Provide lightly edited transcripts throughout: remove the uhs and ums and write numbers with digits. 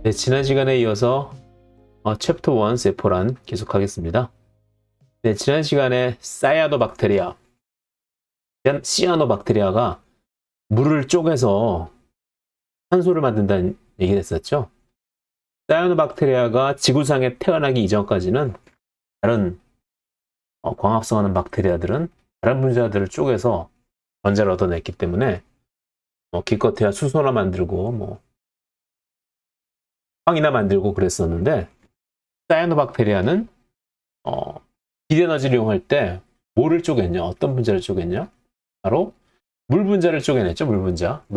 네, 지난 시간에 이어서 챕터 1 세포란 계속하겠습니다. 네, 지난 시간에 시아노박테리아가 물을 쪼개서 산소를 만든다는 얘기를 했었죠. 사이아노박테리아가 지구상에 태어나기 이전까지는 다른 광합성하는 박테리아들은 다른 분자들을 쪼개서 전자를 얻어냈기 때문에 기껏해야 수소나 만들고 황이나 만들고 그랬었는데, 사이아노박테리아는 비에너지를 이용할 때 뭐를 쪼갰냐? 어떤 분자를 쪼갰냐? 바로 물 분자를 쪼개냈죠. 물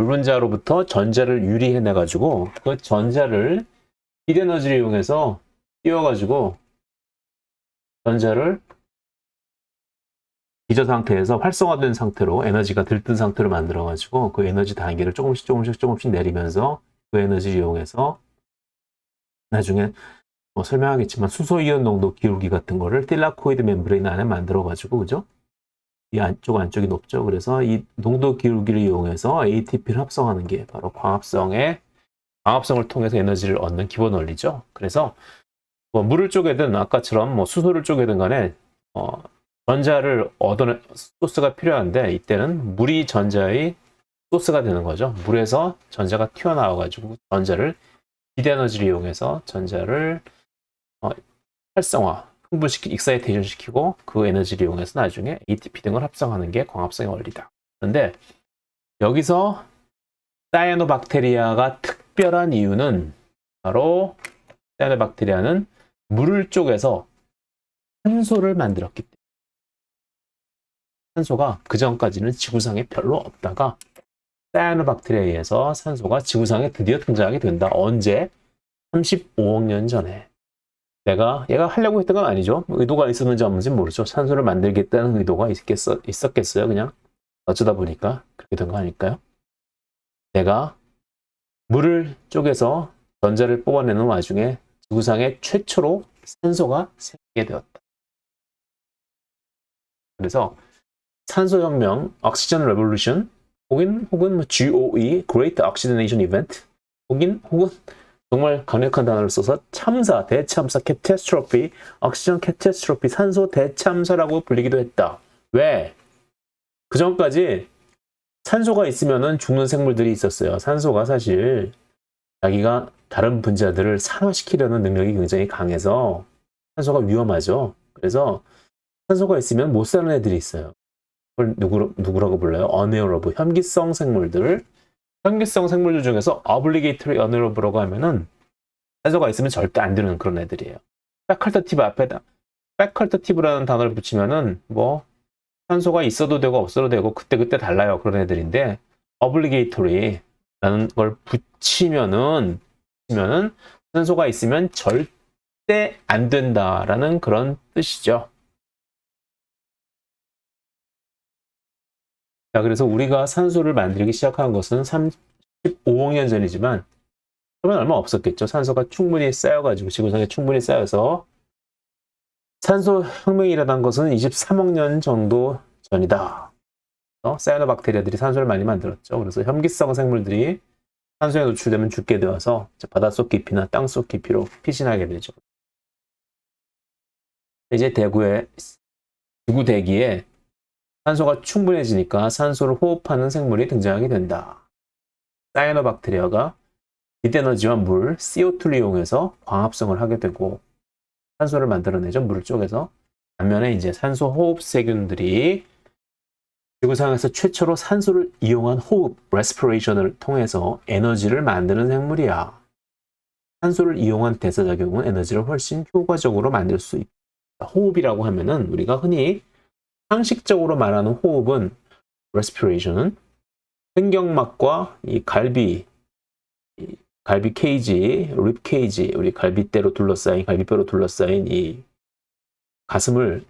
분자로부터 전자를 유리해내 가지고 그 전자를 비에너지를 이용해서 띄워가지고 전자를 기저 상태에서 활성화된 상태로 에너지가 들뜬 상태로 만들어 가지고 그 에너지 단계를 조금씩 내리면서 그 에너지를 이용해서 나중에 설명하겠지만 수소이온 농도 기울기 같은 거를 틸라코이드 멤브레인 안에 만들어 가지고, 그죠? 이 안쪽이 높죠. 그래서 이 농도 기울기를 이용해서 ATP를 합성하는 게 바로 광합성을 통해서 에너지를 얻는 기본 원리죠. 그래서 물을 쪼개든 아까처럼 수소를 쪼개든 간에 전자를 얻어낸 소스가 필요한데, 이때는 물이 전자의 소스가 되는 거죠. 물에서 전자가 튀어나와 가지고 전자를 비에너지를 이용해서 전자를 활성화, 익사이테이션 시키고 그 에너지를 이용해서 나중에 ATP 등을 합성하는 게 광합성의 원리다. 그런데 여기서 사이아노박테리아가 특별한 이유는 바로 사이아노박테리아는 물을 쪼개서 산소를 만들었기 때문에. 산소가 그 전까지는 지구상에 별로 없다가 사이아노박테리아에 의해서 산소가 지구상에 드디어 등장하게 된다. 언제? 35억 년 전에. 얘가 하려고 했던 건 아니죠. 의도가 있었는지 없는지 모르죠. 산소를 만들겠다는 의도가 있었겠어요. 그냥 어쩌다 보니까 그렇게 된 거 아닐까요? 내가 물을 쪼개서 전자를 뽑아내는 와중에 지구상에 최초로 산소가 생기게 되었다. 그래서 산소혁명, Oxygen Revolution, 혹은 GOE, Great Oxygenation Event, 혹은 정말 강력한 단어를 써서 대참사, catastrophe, oxygen catastrophe, 산소 대참사라고 불리기도 했다. 왜? 그 전까지 산소가 있으면은 죽는 생물들이 있었어요. 산소가 사실 자기가 다른 분자들을 산화시키려는 능력이 굉장히 강해서 산소가 위험하죠. 그래서 산소가 있으면 못 사는 애들이 있어요. 그걸 누구라고 불러요? 어네어러브, 현기성 생물들. 현기성 생물들 중에서 obligatory anaerob라고 하면은 산소가 있으면 절대 안 되는 그런 애들이에요. facultative 앞에다 facultative라는 단어를 붙이면은 산소가 있어도 되고 없어도 되고 그때 달라요. 그런 애들인데 obligatory라는 걸 붙이면은 산소가 있으면 절대 안 된다라는 그런 뜻이죠. 자, 그래서 우리가 산소를 만들기 시작한 것은 35억 년 전이지만 그러면 얼마 없었겠죠. 산소가 충분히 쌓여가지고 지구상에 충분히 쌓여서 산소 혁명이 일어난 것은 23억 년 정도 전이다. 사이아노박테리아들이 산소를 많이 만들었죠. 그래서 현기성 생물들이 산소에 노출되면 죽게 되어서 바닷속 깊이나 땅속 깊이로 피신하게 되죠. 이제 지구 대기에 산소가 충분해지니까 산소를 호흡하는 생물이 등장하게 된다. 사이아노박테리아가 빛에너지와 물, CO2를 이용해서 광합성을 하게 되고 산소를 만들어내죠. 물을 쪼개서. 반면에 이제 산소 호흡 세균들이 지구상에서 최초로 산소를 이용한 호흡, respiration을 통해서 에너지를 만드는 생물이야. 산소를 이용한 대사작용은 에너지를 훨씬 효과적으로 만들 수 있다. 호흡이라고 하면은 우리가 흔히 상식적으로 말하는 호흡은 respiration은 횡격막과 이 갈비 케이지, 립 케이지, 우리 갈비뼈로 둘러싸인 이 가슴을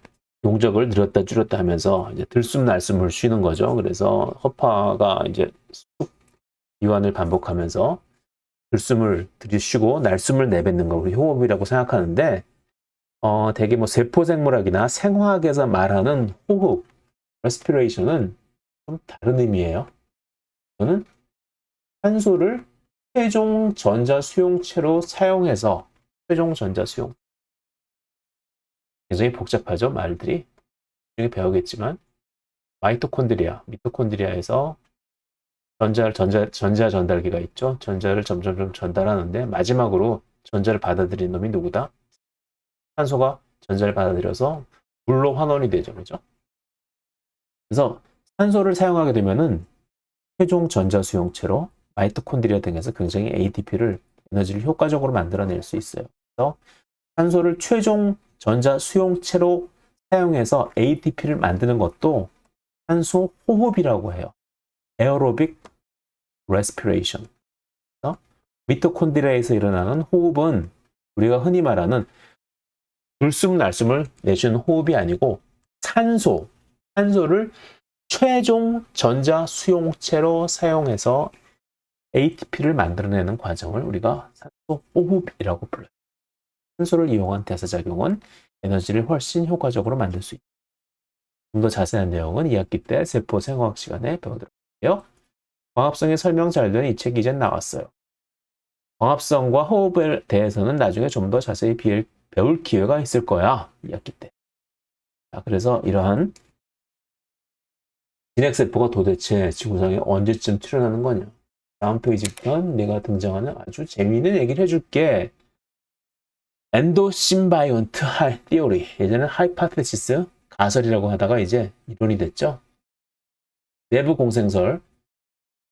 용적을 늘었다 줄였다 하면서 이제 들숨날숨을 쉬는 거죠. 그래서 허파가 이제 이완을 반복하면서 들숨을 들이쉬고 날숨을 내뱉는 걸 우리 호흡이라고 생각하는데, 대개 세포생물학이나 생화학에서 말하는 호흡, respiration은 좀 다른 의미예요. 저는 산소를 최종 전자 수용체로 사용해서 최종 전자 수용 굉장히 복잡하죠 말들이 여기 배우겠지만 마이토콘드리아 미토콘드리아에서 전자 전달기가 있죠. 전자를 점점 전달하는데 마지막으로 전자를 받아들이는 놈이 누구다? 산소가 전자를 받아들여서 물로 환원이 되죠. 그죠? 그래서 산소를 사용하게 되면은 최종 전자 수용체로 마이토콘드리아 등에서 굉장히 ATP를 에너지를 효과적으로 만들어낼 수 있어요. 그래서 산소를 최종 전자 수용체로 사용해서 ATP를 만드는 것도 산소 호흡이라고 해요. 에어로빅 레스피레이션. 미토콘드리아에서 일어나는 호흡은 우리가 흔히 말하는 불숨 날숨을 내쉬는 호흡이 아니고 산소를 최종 전자 수용체로 사용해서 ATP를 만들어내는 과정을 우리가 산소 호흡이라고 불러요. 산소를 이용한 대사작용은 에너지를 훨씬 효과적으로 만들 수 있다. 좀 더 자세한 내용은 2학기 때 세포 생화학 시간에 배우도록 할게요. 광합성의 설명 잘 된 이 책이 이제 나왔어요. 광합성과 호흡에 대해서는 나중에 좀 더 자세히 배울 기회가 있을 거야. 2학기 때. 자, 그래서 이러한 진핵세포가 도대체 지구상에 언제쯤 출현하는 거냐. 다음 페이지부터 내가 등장하는 아주 재미있는 얘기를 해줄게. 엔도심바이온트 티오리. 예전에는 하이파테시스, 가설이라고 하다가 이제 이론이 됐죠. 내부 공생설.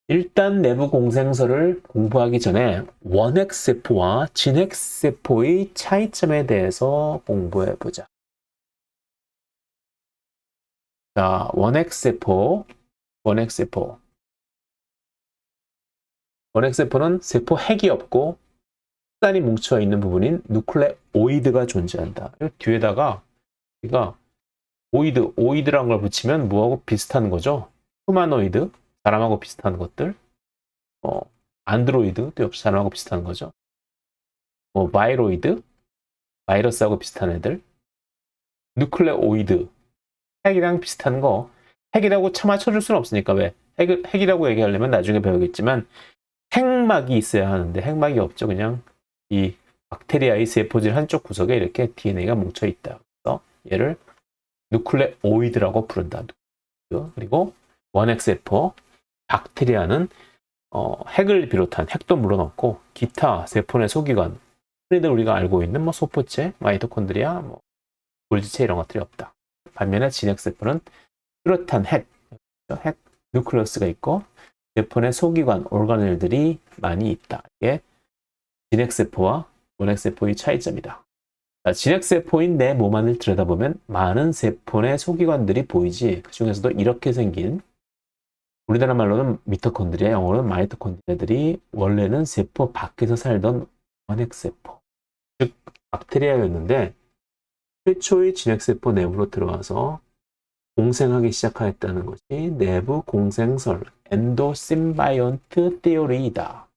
일단 내부 공생설을 공부하기 전에 원핵세포와 진핵세포의 차이점에 대해서 공부해보자. 자, 원핵세포는 세포 핵이 없고 흑단이 뭉쳐있는 부분인 누클레오이드가 존재한다. 뒤에다가 우리가 오이드라는 걸 붙이면 뭐하고 비슷한 거죠? 휴마노이드, 사람하고 비슷한 것들, 안드로이드도 역시 사람하고 비슷한 거죠. 바이로이드, 바이러스하고 비슷한 애들, 누클레오이드, 핵이랑 비슷한 거, 핵이라고 차 맞춰줄 수는 없으니까 왜? 핵이라고 얘기하려면 나중에 배우겠지만 핵막이 있어야 하는데 핵막이 없죠. 그냥 이 박테리아의 세포질 한쪽 구석에 이렇게 DNA가 뭉쳐있다. 그래서 얘를 누클레오이드라고 부른다. 그리고 원핵세포, 박테리아는 핵을 비롯한 핵도 물론 없고 기타 세포 내 소기관, 흔히들 우리가 알고 있는 소포체, 마이토콘드리아, 골지체 이런 것들이 없다. 반면에 진핵세포는 뚜렷한 핵 누클레우스가 있고 세포 내 소기관, 오르가넬들이 많이 있다. 이게 진핵세포와 원핵세포의 차이점이다. 진핵세포인 내 몸 안을 들여다보면 많은 세포 내 소기관들이 보이지 그 중에서도 이렇게 생긴 우리나라 말로는 미토콘드리아, 영어로는 마이토콘드리아들이 원래는 세포 밖에서 살던 원핵세포, 즉 박테리아였는데 최초의 진핵세포 내부로 들어와서 공생하기 시작하였다는 것이 내부 공생설, 엔도심바이온트 티오리이다.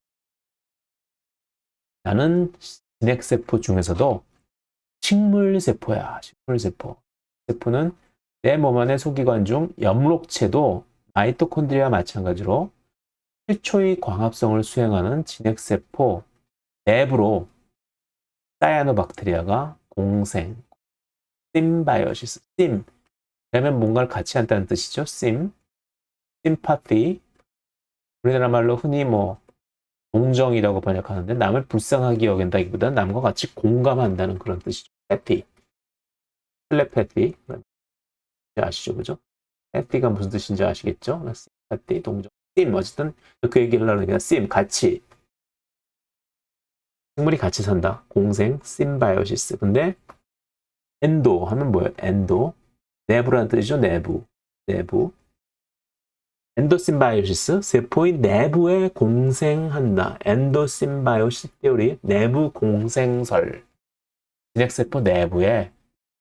나는 진핵세포 중에서도 식물세포야. 식물세포. 세포는 내 몸 안의 소기관 중 엽록체도 마이토콘드리아와 마찬가지로 최초의 광합성을 수행하는 진핵세포 내부로 사이아노박테리아가 공생, 심바이오시스, 그러면 뭔가를 같이 한다는 뜻이죠. 심파티. 우리나라 말로 흔히 동정이라고 번역하는데 남을 불쌍하게 여긴다기보다는 남과 같이 공감한다는 그런 뜻이죠. 패티. 텔레패티. 아시죠? 그죠? 패티가 무슨 뜻인지 아시겠죠? 패티, 동정. 어쨌든 그 얘기를 하려니까 같이. 생물이 같이 산다. 공생, 심바이오시스. 근데 엔도 하면 뭐예요? 엔도. 내부라는 뜻이죠. 내부. 엔도심바이오시스, 세포의 내부에 공생한다. 엔도심바이오시스 티오리, 내부 공생설. 진핵세포 내부에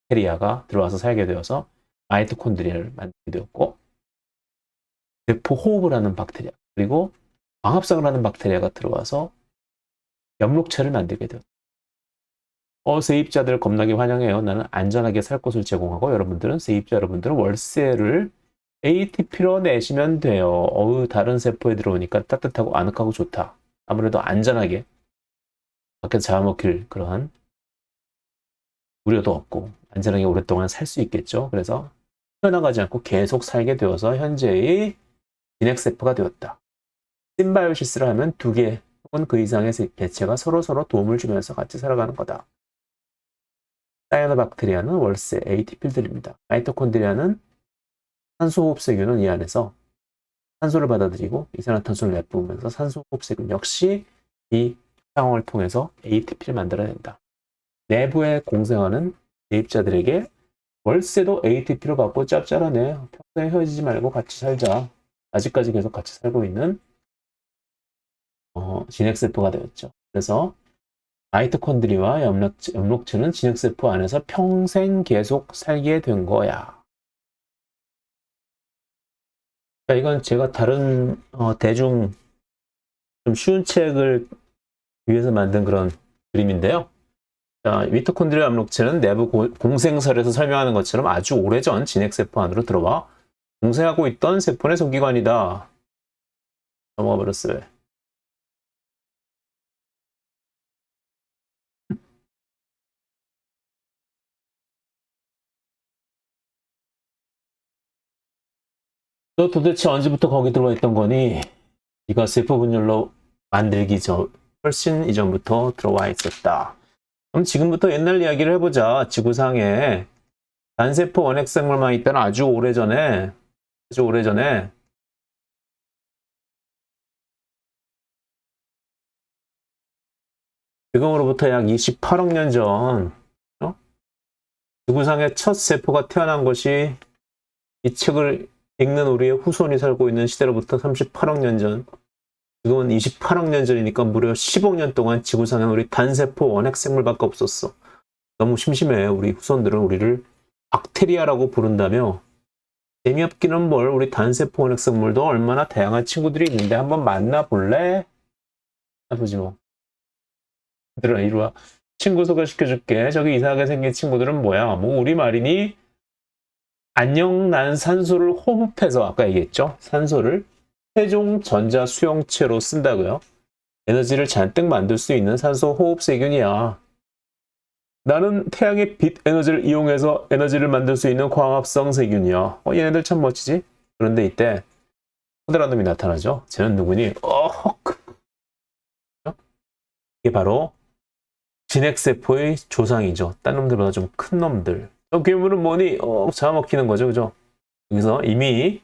박테리아가 들어와서 살게 되어서 마이토콘드리아를 만들게 되었고 세포 호흡을 하는 박테리아, 그리고 광합성을 하는 박테리아가 들어와서 엽록체를 만들게 되었다. 세입자들 겁나게 환영해요. 나는 안전하게 살 곳을 제공하고 세입자 여러분들은 월세를 ATP로 내시면 돼요. 다른 세포에 들어오니까 따뜻하고 아늑하고 좋다. 아무래도 안전하게 밖에서 잡아먹힐 그러한 우려도 없고 안전하게 오랫동안 살 수 있겠죠. 그래서 튀어나가지 않고 계속 살게 되어서 현재의 진핵세포가 되었다. 심바이오시스를 하면 두 개 혹은 그 이상의 개체가 서로서로 도움을 주면서 같이 살아가는 거다. 사이아노박테리아는 월세 ATP들입니다. 마이토콘드리아는 산소호흡세균은 이 안에서 산소를 받아들이고 이산화탄소를 내뿜으면서 산소호흡세균 역시 이 상황을 통해서 ATP를 만들어낸다. 내부에 공생하는 대입자들에게 월세도 ATP로 받고 짭짤하네. 평생 헤어지지 말고 같이 살자. 아직까지 계속 같이 살고 있는 진핵세포가 되었죠. 그래서 마이토콘드리아와 엽록체는 진핵세포 안에서 평생 계속 살게 된 거야. 자, 이건 제가 다른 대중 좀 쉬운 책을 위해서 만든 그런 그림인데요. 자, 미토콘드리아 엽록체는 내부 공생설에서 설명하는 것처럼 아주 오래전 진핵세포 안으로 들어와 공생하고 있던 세포 내 소기관이다. 넘어가 버렸어요. 너 도대체 언제부터 거기 들어와 있던 거니? 네가 세포 분열로 만들기 전 훨씬 이전부터 들어와 있었다. 그럼 지금부터 옛날 이야기를 해보자. 지구상에 단세포 원핵생물만 있다는 아주 오래전에 지금으로부터 약 28억 년 전 지구상의 첫 세포가 태어난 것이 이 책을 읽는 우리의 후손이 살고 있는 시대로부터 38억 년 전, 지금은 28억 년 전이니까 무려 10억 년 동안 지구상에 우리 단세포 원핵생물밖에 없었어. 너무 심심해. 우리 후손들은 우리를 박테리아라고 부른다며. 재미없기는 뭘, 우리 단세포 원핵생물도 얼마나 다양한 친구들이 있는데 한번 만나볼래? 해보지 뭐. 얘들아, 이리 와. 친구 소개시켜줄게. 저기 이상하게 생긴 친구들은 뭐야? 뭐 우리말이니? 안녕, 난 산소를 호흡해서, 아까 얘기했죠? 산소를 최종 전자 수용체로 쓴다고요. 에너지를 잔뜩 만들 수 있는 산소 호흡세균이야. 나는 태양의 빛 에너지를 이용해서 에너지를 만들 수 있는 광합성 세균이야. 얘네들 참 멋지지? 그런데 이때 커다란 놈이 나타나죠. 쟤는 누구니? 이게 바로 진핵세포의 조상이죠. 딴 놈들보다 좀 큰 놈들. 괴물은 뭐니? 잡아먹히는 거죠. 그죠? 여기서 이미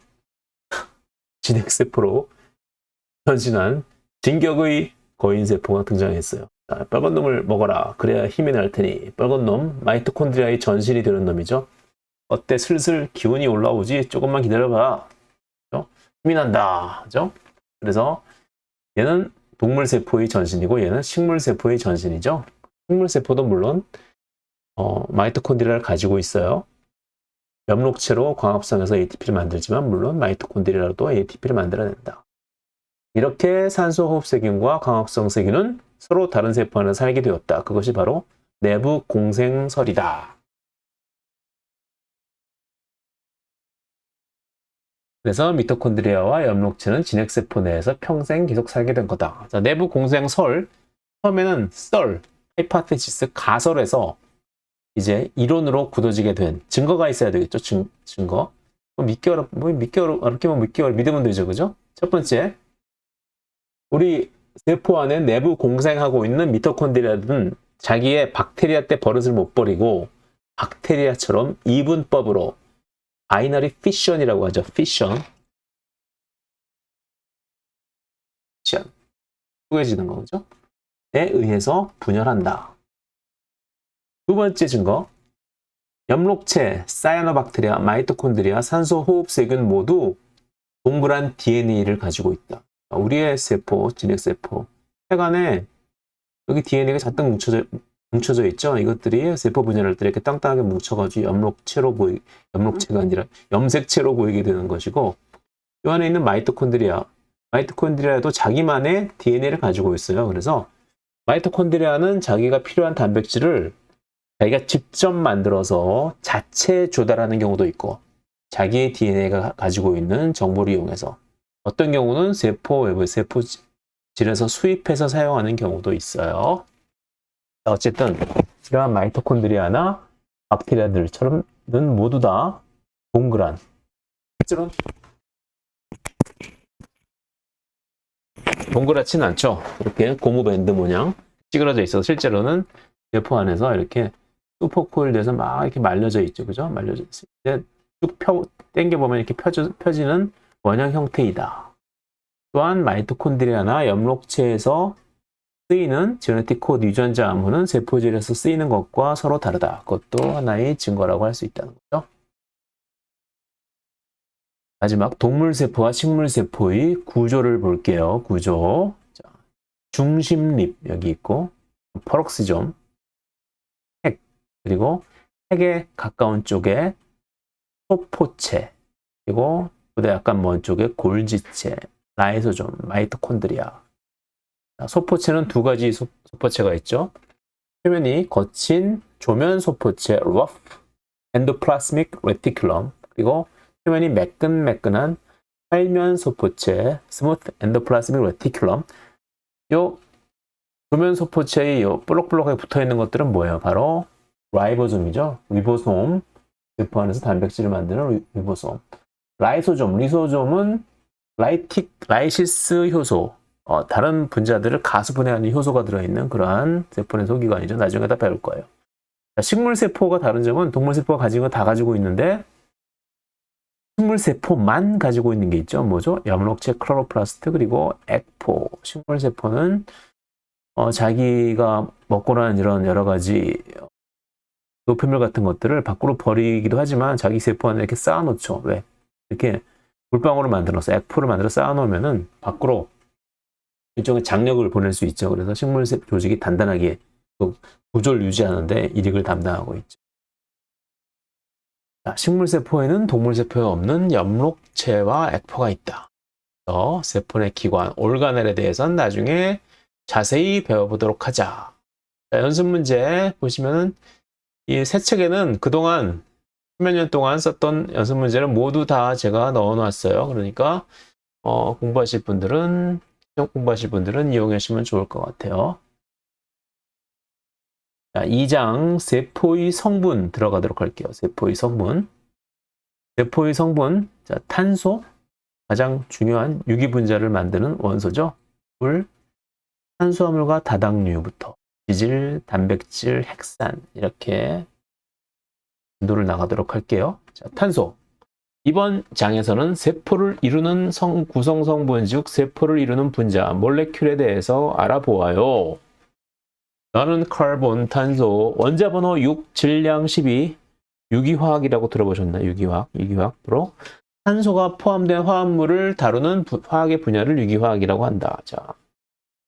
진핵세포로 변신한 진격의 거인세포가 등장했어요. 자, 빨간 놈을 먹어라. 그래야 힘이 날 테니. 빨간 놈, 마이토콘드리아의 전신이 되는 놈이죠. 어때? 슬슬 기운이 올라오지? 조금만 기다려봐. 그죠? 힘이 난다. 그죠? 그래서 얘는 동물세포의 전신이고 얘는 식물세포의 전신이죠. 식물세포도 물론 마이토콘드리아를 가지고 있어요. 엽록체로 광합성해서 ATP를 만들지만 물론 마이토콘드리아로도 ATP를 만들어낸다. 이렇게 산소호흡세균과 광합성세균은 서로 다른 세포 안에 살게 되었다. 그것이 바로 내부 공생설이다. 그래서 미토콘드리아와 엽록체는 진핵세포 내에서 평생 계속 살게 된 거다. 자, 내부 공생설, 처음에는 썰, 하이파테시스, 가설에서 이제 이론으로 굳어지게 된 증거가 있어야 되겠죠. 증거. 믿기 어렵기만 믿으면 되죠. 그죠? 첫 번째, 우리 세포 안에 내부 공생하고 있는 미토콘드리아는 자기의 박테리아 때 버릇을 못 버리고 박테리아처럼 이분법으로 바이너리 피션이라고 하죠. 피션. 쪼개지는 거죠. 에 의해서 분열한다. 두 번째 증거, 엽록체, 사이아노박테리아, 마이토콘드리아, 산소호흡세균 모두 동그란 DNA를 가지고 있다. 우리의 세포, 진핵세포, 혈관에 여기 DNA가 잔뜩 뭉쳐져 있죠. 이것들이 세포 분열할 때 이렇게 땅땅하게 뭉쳐가지고 엽록체가 아니라 염색체로 보이게 되는 것이고, 이 안에 있는 마이토콘드리아도 자기만의 DNA를 가지고 있어요. 그래서 마이토콘드리아는 자기가 필요한 단백질을 자기가 직접 만들어서 자체 조달하는 경우도 있고, 자기의 DNA가 가지고 있는 정보를 이용해서, 어떤 경우는 세포 외부의 질에서 수입해서 사용하는 경우도 있어요. 어쨌든 이러한 마이토콘드리아나 박테리아들처럼는 모두 다 동그란 실제로는 동그랗진 않죠. 이렇게 고무밴드 모양 찌그러져 있어서 실제로는 세포 안에서 이렇게 슈퍼코일 돼서 막 이렇게 말려져 있죠. 그죠? 말려져 있을 때 쭉 당겨보면 이렇게 펴지는 원형 형태이다. 또한 마이토콘드리아나 엽록체에서 쓰이는 제네틱 코드 유전자 암호는 세포질에서 쓰이는 것과 서로 다르다. 그것도 하나의 증거라고 할 수 있다는 거죠. 마지막 동물세포와 식물세포의 구조를 볼게요. 구조. 자, 중심립 여기 있고 퍼럭스좀, 핵, 그리고 핵에 가까운 쪽에 소포체, 그리고 보다 약간 먼 쪽에 골지체, 라이소좀, 마이토콘드리아. 소포체는 두 가지 소포체가 있죠. 표면이 거친 조면 소포체, rough endoplasmic reticulum, 그리고 표면이 매끈매끈한 활면 소포체, smooth endoplasmic reticulum. 요 조면 소포체의 요 볼록볼록하게 붙어 있는 것들은 뭐예요? 바로 라이보솜이죠. 리보솜. 세포 안에서 단백질을 만드는 리보솜. 라이소솜, 리소솜은 라이시스 효소, 다른 분자들을 가수분해하는 효소가 들어있는 그러한 세포 내 소기관이죠. 나중에 다 배울 거예요. 식물세포가 다른 점은 동물세포가 가진 거 다 가지고 있는데 식물세포만 가지고 있는 게 있죠. 뭐죠? 엽록체, 클로로플라스트, 그리고 액포. 식물세포는 자기가 먹고 나는 이런 여러 가지 노폐물 같은 것들을 밖으로 버리기도 하지만 자기 세포 안에 이렇게 쌓아놓죠. 왜? 이렇게 물방울을 만들어서 액포를 만들어 쌓아놓으면은 밖으로 일종의 장력을 보낼 수 있죠. 그래서 식물 조직이 단단하게 구조를 유지하는데 일익을 담당하고 있죠. 자, 식물세포에는 동물세포에 없는 엽록체와 액포가 있다. 세포 내 기관, 올가넬에 대해서는 나중에 자세히 배워보도록 하자. 자, 연습 문제 보시면은 이 세 책에는 그동안 10몇 년 동안 썼던 연습 문제를 모두 다 제가 넣어놨어요. 그러니까 공부하실 분들은 시험 공부하실 분들은 이용하시면 좋을 것 같아요. 자, 2장 세포의 성분 들어가도록 할게요. 세포의 성분. 세포의 성분. 자, 탄소 가장 중요한 유기분자를 만드는 원소죠. 물, 탄수화물과 다당류부터 지질, 단백질, 핵산 이렇게 진도를 나가도록 할게요. 자, 탄소. 이번 장에서는 세포를 이루는 구성 성분, 즉 세포를 이루는 분자, 몰레큘에 대해서 알아보아요. 나는 카본, 탄소, 원자 번호 6, 질량 12, 유기화학이라고 들어보셨나요? 유기화학. 프로. 탄소가 포함된 화합물을 다루는 화학의 분야를 유기화학이라고 한다. 자,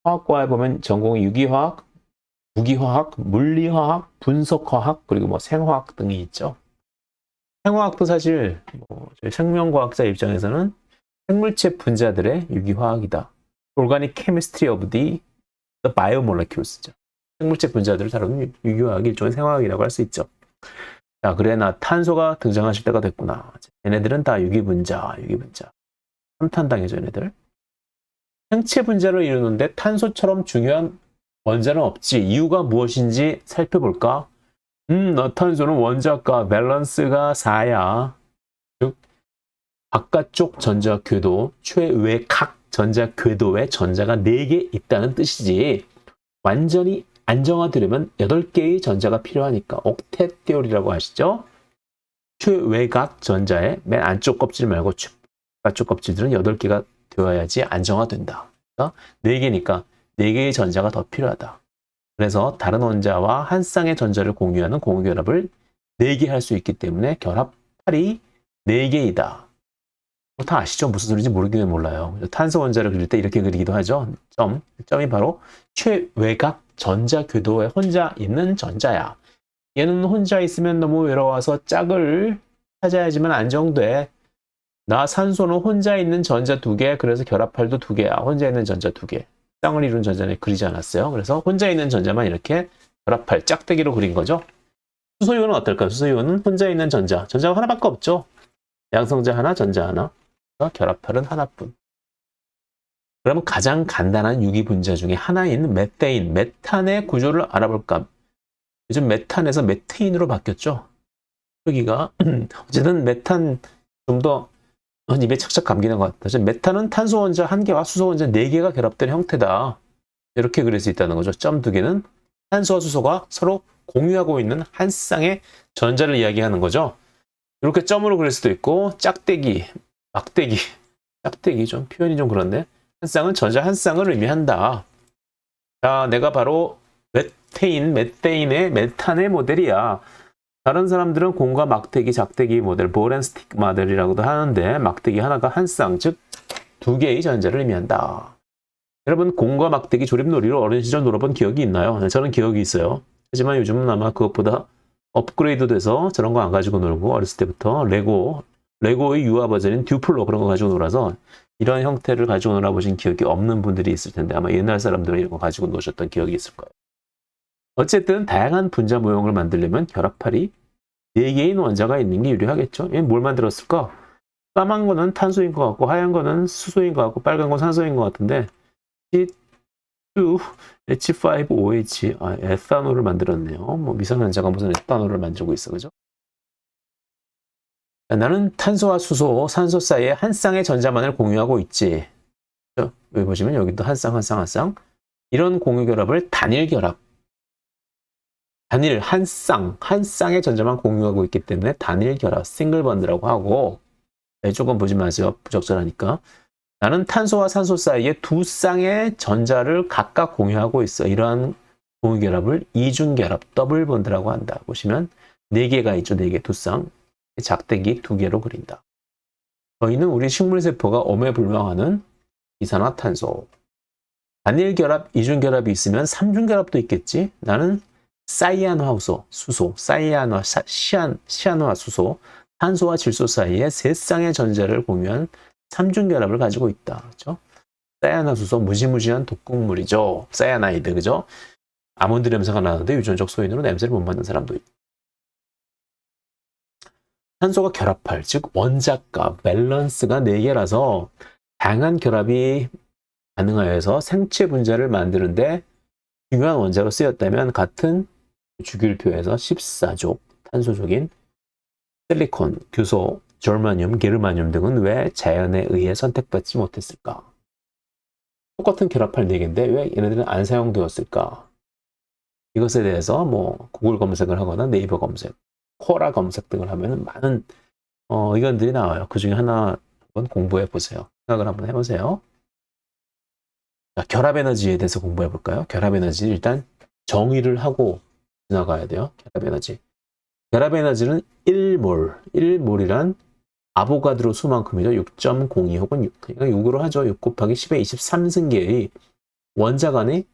화학과에 보면 전공이 유기화학, 무기화학, 물리화학, 분석화학, 그리고 뭐 생화학 등이 있죠. 생화학도 사실 저희 생명과학자 입장에서는 생물체 분자들의 유기화학이다. Organic chemistry of the biomolecules죠. 생물체 분자들을 다루는 유기화학이 일종의 생화학이라고 할 수 있죠. 자, 그래 나 탄소가 등장하실 때가 됐구나. 얘네들은 다 유기분자. 삼탄당이죠, 얘네들. 생체 분자를 이루는데 탄소처럼 중요한 원자는 없지. 이유가 무엇인지 살펴볼까? 탄소는 원자과 밸런스가 4야. 즉, 바깥쪽 전자 궤도, 최외각 전자 궤도에 전자가 4개 있다는 뜻이지. 완전히 안정화되려면 8개의 전자가 필요하니까 옥텟 띠오리라고 하시죠. 최외각 전자의 맨 안쪽 껍질 말고 바깥쪽 껍질들은 8개가 되어야지 안정화된다. 그러니까 4개니까 4개의 전자가 더 필요하다. 그래서 다른 원자와 한 쌍의 전자를 공유하는 공유결합을 4개 할 수 있기 때문에 결합탈이 4개이다. 다 아시죠? 무슨 소리인지 모르기는 몰라요. 탄소 원자를 그릴 때 이렇게 그리기도 하죠. 점이 바로 최외각 전자 궤도에 혼자 있는 전자야. 얘는 혼자 있으면 너무 외로워서 짝을 찾아야지만 안정돼. 나 산소는 혼자 있는 전자 2개, 그래서 결합할도 2개야. 혼자 있는 전자 2개. 쌍을 이룬 전자는 그리지 않았어요. 그래서 혼자 있는 전자만 이렇게 결합할 짝대기로 그린 거죠. 수소이온은 어떨까요? 수소이온은 혼자 있는 전자가 하나밖에 없죠. 양성자 하나, 전자 하나. 결합할은 하나뿐. 그러면 가장 간단한 유기분자 중에 하나인 메테인, 메탄의 구조를 알아볼까? 요즘 메탄에서 메테인으로 바뀌었죠. 여기가 어쨌든 메탄 좀 더 입에 착착 감기는 것 같다. 메탄은 탄소 원자 1개와 수소 원자 4개가 결합된 형태다. 이렇게 그릴 수 있다는 거죠. 점 2개는 탄소와 수소가 서로 공유하고 있는 한 쌍의 전자를 이야기하는 거죠. 이렇게 점으로 그릴 수도 있고 짝대기, 막대기, 짝대기 좀 표현이 좀 그런데 한 쌍은 전자 한 쌍을 의미한다. 자, 내가 바로 메테인의 메탄의 모델이야. 다른 사람들은 공과 막대기, 작대기 모델, 볼앤스틱 모델이라고도 하는데 막대기 하나가 한 쌍, 즉 2개의 전자를 의미한다. 여러분 공과 막대기 조립놀이로 어린 시절 놀아본 기억이 있나요? 저는 기억이 있어요. 하지만 요즘은 아마 그것보다 업그레이드 돼서 저런 거 안 가지고 놀고 어렸을 때부터 레고의 유아 버전인 듀플로 그런 거 가지고 놀아서 이런 형태를 가지고 놀아보신 기억이 없는 분들이 있을 텐데 아마 옛날 사람들은 이런 거 가지고 노셨던 기억이 있을 거예요. 어쨌든 다양한 분자 모형을 만들려면 결합팔이 4개인 원자가 있는 게 유리하겠죠. 얘는 뭘 만들었을까? 까만 거는 탄소인 것 같고 하얀 거는 수소인 것 같고 빨간 건 산소인 것 같은데 H5OH 에탄올을 만들었네요. 뭐 미성년자가 무슨 에탄올을 만들고 있어, 그죠? 나는 탄소와 수소, 산소 사이에 한 쌍의 전자만을 공유하고 있지. 여기 보시면 여기도 한 쌍, 한 쌍, 한 쌍. 이런 공유 결합을 단일 결합. 단일 한 쌍의 전자만 공유하고 있기 때문에 단일 결합, 싱글 번드라고 하고. 조금 보지 마세요. 부적절하니까. 나는 탄소와 산소 사이에 2쌍의 전자를 각각 공유하고 있어. 이러한 공유 결합을 이중 결합, 더블 번드라고 한다. 보시면 4개가 있죠. 4개, 2쌍. 작대기 2개로 그린다. 저희는 우리 식물세포가 오매불망하는 이산화탄소. 단일 결합, 이중 결합이 있으면 3중 결합도 있겠지. 나는 사이안화수소, 시안화수소, 탄소와 질소 사이에 3쌍의 전자를 공유한 3중 결합을 가지고 있다. 그죠? 사이안화수소 무지무지한 독극물이죠. 사이아나이드, 그죠? 아몬드 냄새가 나는데 유전적 소인으로 냄새를 못 맡는 사람도 있다. 탄소가 결합할, 즉 원자값, 밸런스가 4개라서 다양한 결합이 가능하여서 생체 분자를 만드는데 중요한 원자로 쓰였다면 같은 주기율표에서 14족 탄소족인 실리콘, 규소, 절마늄, 게르마늄 등은 왜 자연에 의해 선택받지 못했을까? 똑같은 결합할 4개인데 왜 얘네들은 안 사용되었을까? 이것에 대해서 뭐 구글 검색을 하거나 네이버 검색, 코라 검색 등을 하면 많은 의견들이 나와요. 그 중에 하나 한번 공부해 보세요. 생각을 한번 해보세요. 자, 결합 에너지에 대해서 공부해 볼까요? 결합 에너지 일단 정의를 하고 지나가야 돼요. 결합 에너지. 결합 에너지는 1몰. 1몰이란 아보가드로 수만큼이죠. 6.02 혹은 6. 그러니까 6으로 하죠. 6 곱하기 10의 23승계의 원자 간의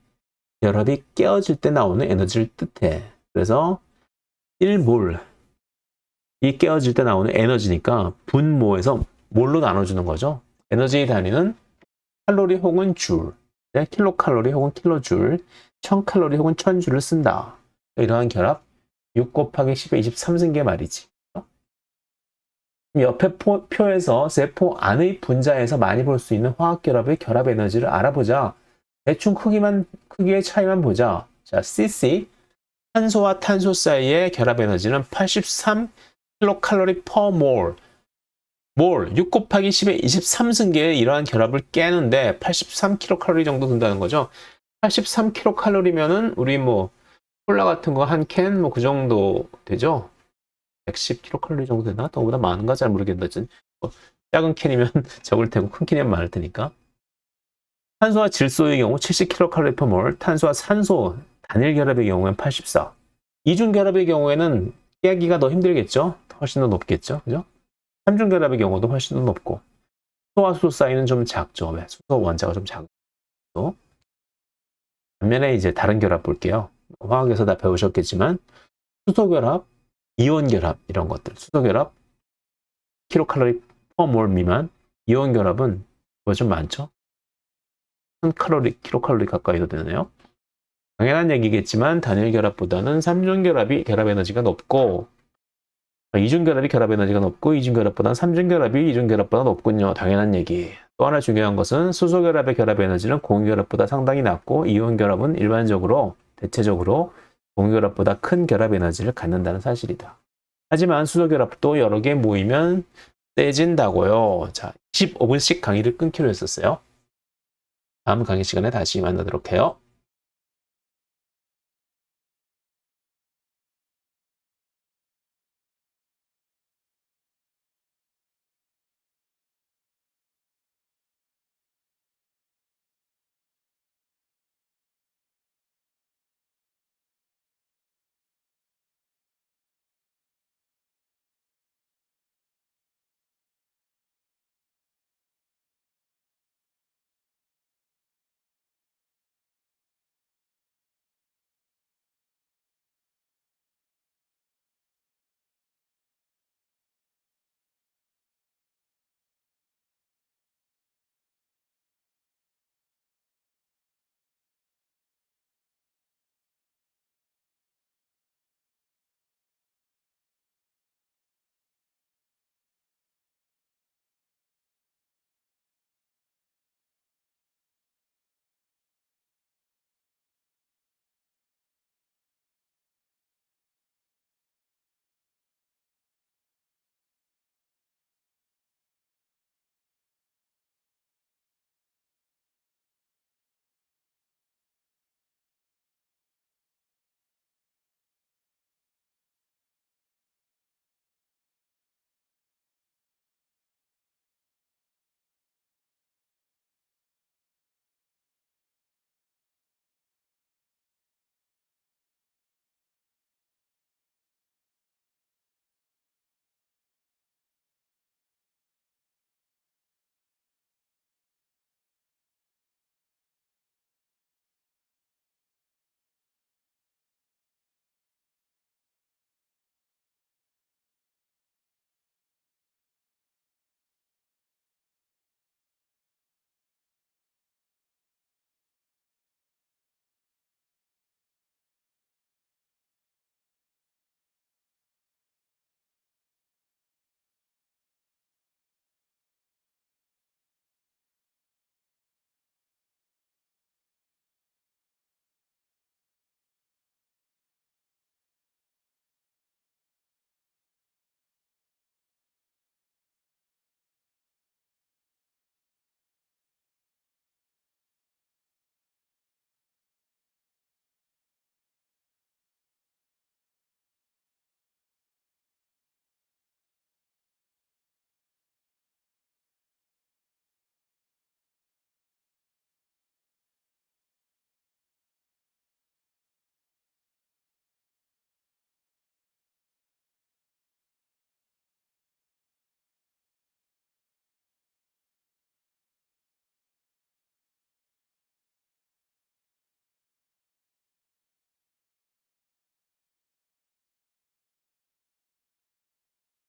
결합이 깨어질 때 나오는 에너지를 뜻해. 그래서 1몰. 이 깨어질 때 나오는 에너지니까 분모에서 몰로 나눠주는 거죠. 에너지의 단위는 칼로리 혹은 줄, 킬로칼로리 혹은 킬로줄, 1000칼로리 혹은 1000줄을 쓴다. 이러한 결합 6 곱하기 10의 23승계 말이지. 옆에 표에서 세포 안의 분자에서 많이 볼 수 있는 화학결합의 결합 에너지를 알아보자. 대충 크기의 차이만 보자. 자, CC 탄소와 탄소 사이의 결합 에너지는 83 킬로칼로리 per mol. 6 곱하기 10의 23승계의 이러한 결합을 깨는데 83 킬로칼로리 정도 든다는 거죠. 83 킬로칼로리면은 우리 뭐 콜라 같은 거 한 캔 뭐 그 정도 되죠. 110 킬로칼로리 정도 되나? 그거보다 많은가 잘 모르겠다. 작은 캔이면 적을 테고 큰 캔이면 많을 테니까. 탄소와 질소의 경우 70 킬로칼로리 per mol, 탄소와 산소 단일 결합의 경우에는 84. 이중 결합의 경우에는 깨기가 더 힘들겠죠? 훨씬 더 높겠죠? 그죠? 3중 결합의 경우도 훨씬 더 높고. 수소와 수소 사이는 좀 작죠. 왜? 수소 원자가 좀 작죠. 반면에 이제 다른 결합 볼게요. 화학에서 다 배우셨겠지만 수소 결합, 이온 결합 이런 것들. 수소 결합 킬로칼로리 per mol 미만, 이온 결합은 뭐 좀 많죠? 1000칼로리, 킬로칼로리 가까이도 되네요. 당연한 얘기겠지만 단일 결합보다는 3중 결합이 결합 에너지가 높고, 이중 결합이 결합 에너지가 높고, 이중 결합보다는 3중 결합이 이중 결합보다 높군요. 당연한 얘기. 또 하나 중요한 것은 수소결합의 결합 에너지는 공유결합보다 상당히 낮고 이온결합은 일반적으로 대체적으로 공유결합보다 큰 결합 에너지를 갖는다는 사실이다. 하지만 수소결합도 여러 개 모이면 세진다고요. 자, 15분씩 강의를 끊기로 했었어요. 다음 강의 시간에 다시 만나도록 해요.